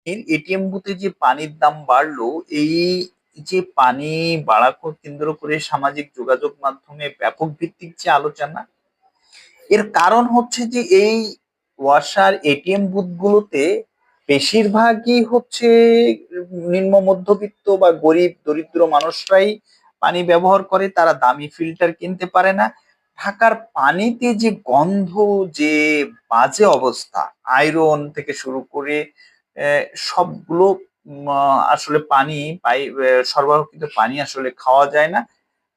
ATM বুথে যে পানির দাম বাড়লো, এই যে পানি বাড়াকে কেন্দ্র করে সামাজিক যোগাযোগ মাধ্যমে ব্যাপক ভিত্তিক যে আলোচনা, এর কারণ হচ্ছে যে এই ওয়াসার এটিএম বুথগুলোতে বেশিরভাগই হচ্ছে নিম্ন মধ্যবিত্ত বা গরিব দরিদ্র মানুষরাই পানি ব্যবহার করে। তারা দামি ফিল্টার কিনতে পারে না। ঢাকার পানিতে যে গন্ধ, যে বাজে অবস্থা, আয়রন থেকে শুরু করে সবগুলো আসলে পানি সরবরাহকৃত পানি আসলে খাওয়া যায় না।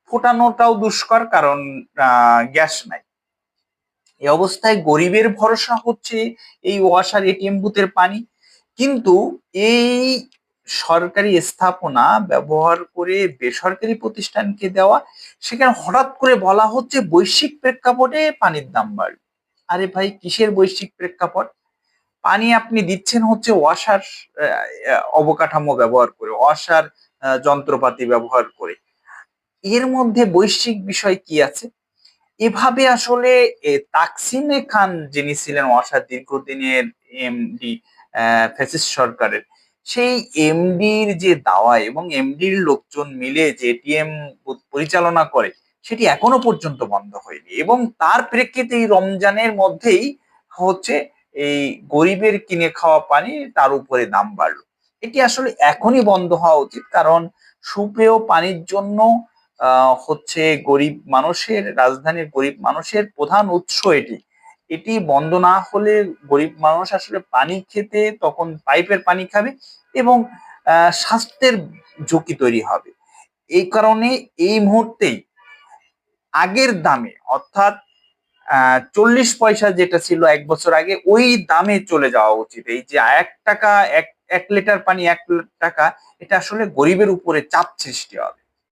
ফোটানোটাও দুষ্কর, কারণ গ্যাস নাই। এই অবস্থায় গরিবের ভরসা হচ্ছে এই ওয়াসার এটিএম বুথের পানি। কিন্তু এই সরকারি স্থাপনা ব্যবহার করে বেসরকারি প্রতিষ্ঠানকে দেওয়া, সেখানে হঠাৎ করে বলা হচ্ছে বৈশ্বিক প্রেক্ষাপটে পানির দাম বাড়বে। আরে ভাই, কিসের বৈশ্বিক প্রেক্ষাপট? পানি আপনি দিচ্ছেন হচ্ছে ওয়াসার অবকাঠামো ব্যবহার করে, ওয়াসার যন্ত্রপাতি ব্যবহার করে। এর মধ্যে বৈশ্বিক বিষয় কি আছে? এভাবে আসলে তাকসিমে খান, যিনি ছিলেন ওয়াসার দীর্ঘদিনের এমডি, ফ্যাসিস্ট সরকারের, সেই এমডির যে দাওয়া এবং এমডির লোকজন মিলে যে এটিএম পরিচালনা করে, সেটি এখনো পর্যন্ত বন্ধ হয়নি। এবং তার প্রেক্ষিতে এই রমজানের মধ্যেই হচ্ছে এই গরিবের কিনে খাওয়া পানি তার উপরে দাম বাড়লো। এটি আসলে এখনই বন্ধ হওয়া উচিত, কারণ সুপেয় পানির জন্য হচ্ছে গরিব মানুষের, রাজধানীর গরিব মানুষের প্রধান উৎস এটি। এটি বন্ধ না হলে গরিব মানুষ আসলে পানি খেতে তখন পাইপের পানি খাবে এবং স্বাস্থ্যের ঝুঁকি তৈরি হবে। এই কারণে এই মুহূর্তেই আগের দামে, অর্থাৎ 40 পয়সা যেটা ছিল 1 বছর আগে, ওই দামে চলে যাওয়া উচিত। এই যে 1 টাকা, 1 লিটার পানি 1 টাকা, এটা আসলে গরিবের উপরে চাপ সৃষ্টি হবে।